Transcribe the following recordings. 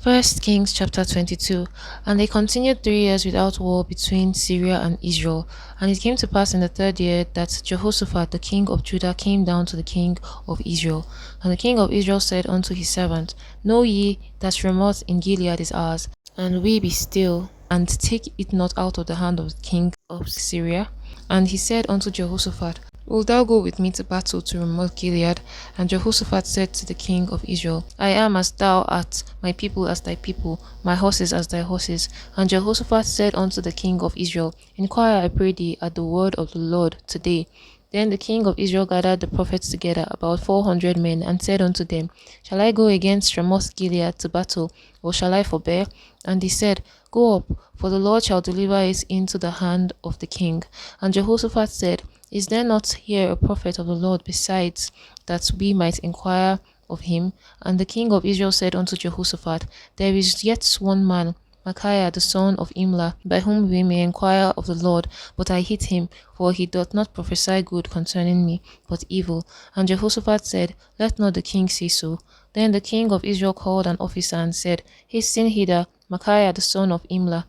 First Kings chapter 22. And they continued 3 years without war between Syria and Israel. And it came to pass in the third year that Jehoshaphat the king of Judah came down to the king of Israel. And the king of Israel said unto his servant, Know ye that Ramoth in Gilead is ours, and we be still, and take it not out of the hand of the king of Syria? And he said unto Jehoshaphat, Wilt thou go with me to battle to Ramoth Gilead? And Jehoshaphat said to the king of Israel, I am as thou art, my people as thy people, my horses as thy horses. And Jehoshaphat said unto the king of Israel, Inquire, I pray thee, at the word of the Lord today. Then the king of Israel gathered the prophets together, about 400 men, and said unto them, Shall I go against Ramoth Gilead to battle, or shall I forbear? And he said, Go up, for the Lord shall deliver it into the hand of the king. And Jehoshaphat said, Is there not here a prophet of the Lord besides, that we might inquire of him? And the king of Israel said unto Jehoshaphat, There is yet one man, Micaiah the son of Imlah, by whom we may inquire of the Lord, but I hate him, for he doth not prophesy good concerning me, but evil. And Jehoshaphat said, Let not the king say so. Then the king of Israel called an officer and said, Hasten hither, Micaiah the son of Imlah.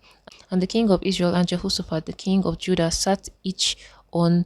And the king of Israel and Jehoshaphat the king of Judah sat each on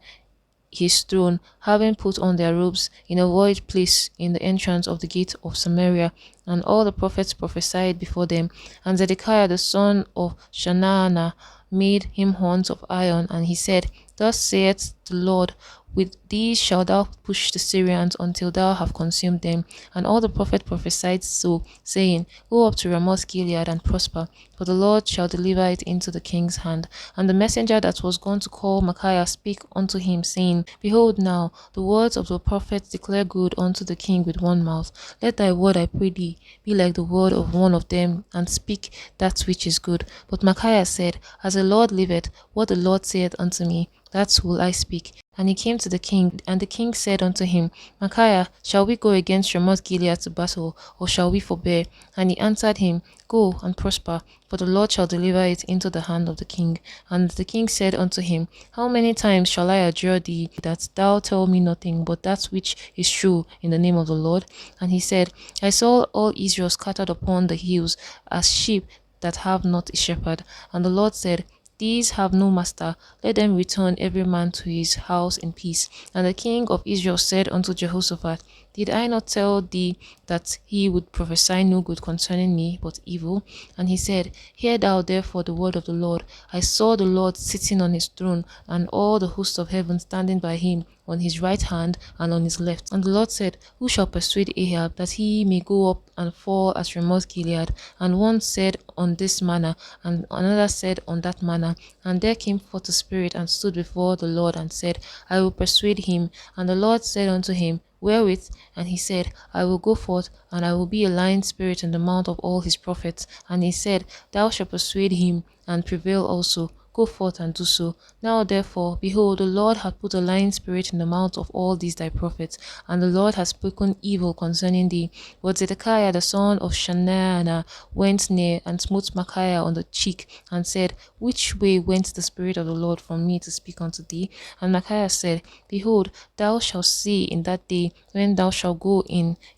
his throne, having put on their robes in a void place in the entrance of the gate of Samaria. And all the prophets prophesied before them. And Zedekiah the son of Shanaanah made him horns of iron, and he said, Thus saith the Lord, with these shalt thou push the Syrians until thou have consumed them. And all the prophets prophesied so, saying, Go up to Ramoth Gilead and prosper, for the Lord shall deliver it into the king's hand. And the messenger that was gone to call Micaiah spake unto him, saying, Behold now, the words of the prophets declare good unto the king with one mouth. Let thy word, I pray thee, be like the word of one of them, and speak that which is good. But Micaiah said, As the Lord liveth, what the Lord saith unto me, that will I speak. And he came to the king, and the king said unto him, Micaiah, shall we go against Ramoth Gilead to battle, or shall we forbear? And he answered him, Go and prosper, for the Lord shall deliver it into the hand of the king. And the king said unto him, How many times shall I adjure thee, that thou tell me nothing but that which is true in the name of the Lord? And he said, I saw all Israel scattered upon the hills, as sheep that have not a shepherd. And the Lord said, These have no master, let them return every man to his house in peace. And the king of Israel said unto Jehoshaphat, Did I not tell thee that he would prophesy no good concerning me, but evil? And he said, Hear thou therefore the word of the Lord. I saw the Lord sitting on his throne, and all the host of heaven standing by him, on his right hand and on his left. And the Lord said, Who shall persuade Ahab, that he may go up and fall at Ramoth Gilead? And one said on this manner, and another said on that manner. And there came forth a spirit, and stood before the Lord, and said, I will persuade him. And the Lord said unto him, Wherewith? And he said, I will go forth, and I will be a lying spirit in the mouth of all his prophets. And he said, Thou shalt persuade him, and prevail also. Go forth and do so. Now therefore, behold, the Lord hath put a lying spirit in the mouth of all these thy prophets, and the Lord hath spoken evil concerning thee. But Zedekiah the son of Shanaanah went near, and smote Micaiah on the cheek, and said, Which way went the spirit of the Lord from me to speak unto thee? And Micaiah said, Behold, thou shalt see in that day, when thou shalt go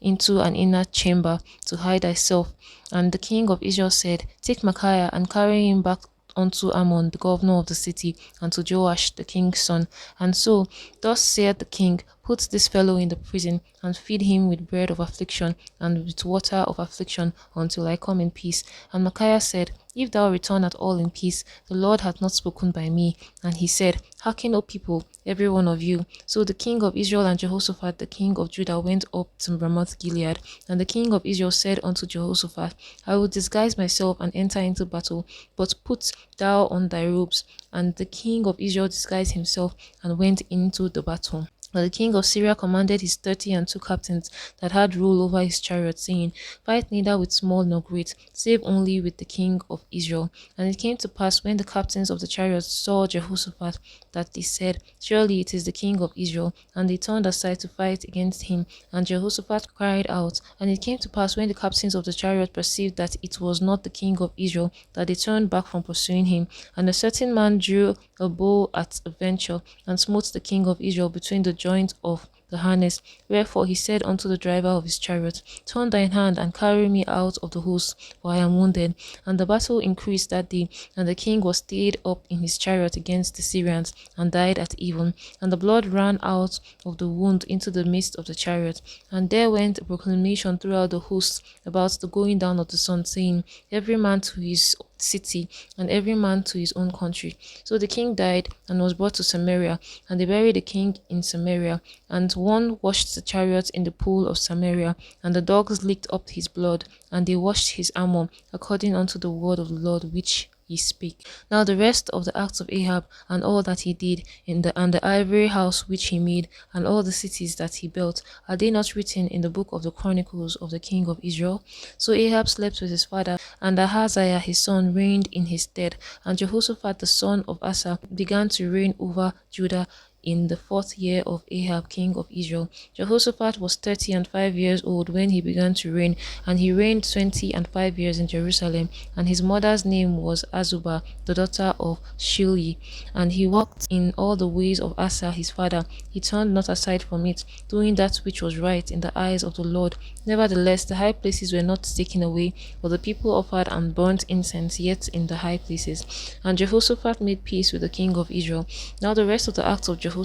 into an inner chamber to hide thyself. And the king of Israel said, Take Micaiah, and carry him back unto Ammon the governor of the city, and to Joash the king's son. And so, thus saith the king, Put this fellow in the prison, and feed him with bread of affliction, and with water of affliction, until I come in peace. And Micaiah said, If thou return at all in peace, the Lord hath not spoken by me. And he said, Hearken, O people, every one of you. So the king of Israel and Jehoshaphat the king of Judah went up to Ramoth Gilead. And the king of Israel said unto Jehoshaphat, I will disguise myself and enter into battle, but put thou on thy robes. And the king of Israel disguised himself and went into the battle. But the king of Syria commanded his 32 captains that had rule over his chariot, saying, Fight neither with small nor great, save only with the king of Israel. And it came to pass, when the captains of the chariots saw Jehoshaphat, that they said, Surely it is the king of Israel. And they turned aside to fight against him. And Jehoshaphat cried out. And it came to pass, when the captains of the chariot perceived that it was not the king of Israel, that they turned back from pursuing him. And a certain man drew a bow at a venture, and smote the king of Israel between the joint of the harness. Wherefore he said unto the driver of his chariot, Turn thine hand and carry me out of the host, for I am wounded. And the battle increased that day, and the king was stayed up in his chariot against the Syrians, and died at even. And the blood ran out of the wound into the midst of the chariot. And there went a proclamation throughout the host about the going down of the sun, saying, Every man to his city, and every man to his own country. So the king died and was brought to Samaria, and they buried the king in Samaria. And one washed the chariot in the pool of Samaria, and the dogs licked up his blood, and they washed his armor, according unto the word of the Lord which he spake. Now the rest of the acts of Ahab, and all that he did, and the ivory house which he made, and all the cities that he built, are they not written in the book of the Chronicles of the king of Israel? So Ahab slept with his father, and Ahaziah his son reigned in his stead. And Jehoshaphat the son of Asa began to reign over Judah in the 4th year of Ahab king of Israel. Jehoshaphat was 30 and 5 years old when he began to reign, and he reigned 20 and 5 years in Jerusalem. And his mother's name was Azubah, the daughter of Shilhi. And he walked in all the ways of Asa his father. He turned not aside from it, doing that which was right in the eyes of the Lord. Nevertheless, the high places were not taken away, but the people offered and burnt incense yet in the high places. And Jehoshaphat made peace with the king of Israel. Now the rest of the acts of Jehoshaphat,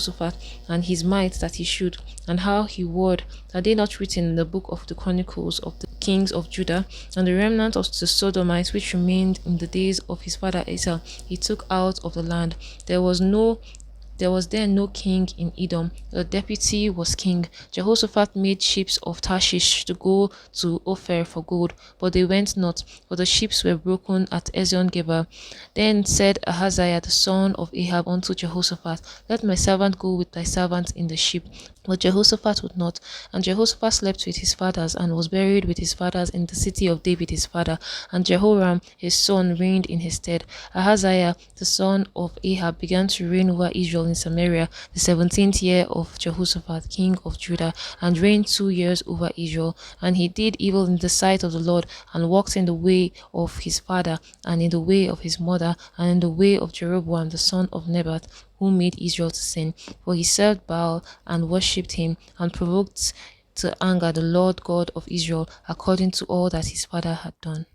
and his might that he shewed, and how he warred, are they not written in the book of the Chronicles of the kings of Judah? And the remnant of the Sodomites which remained in the days of his father Asa, he took out of the land. There was there no king in Edom. The deputy was king. Jehoshaphat made ships of Tarshish to go to Ophir for gold, but they went not, for the ships were broken at Ezion-Geber. Then said Ahaziah the son of Ahab unto Jehoshaphat, Let my servant go with thy servant in the ship. But Jehoshaphat would not. And Jehoshaphat slept with his fathers, and was buried with his fathers in the city of David his father. And Jehoram his son reigned in his stead. Ahaziah the son of Ahab began to reign over Israel in Samaria the 17th year of Jehoshaphat king of Judah, and reigned 2 years over Israel. And he did evil in the sight of the Lord, and walked in the way of his father, and in the way of his mother, and in the way of Jeroboam the son of Nebat, who made Israel to sin. For he served Baal, and worshipped him, and provoked to anger the Lord God of Israel, according to all that his father had done.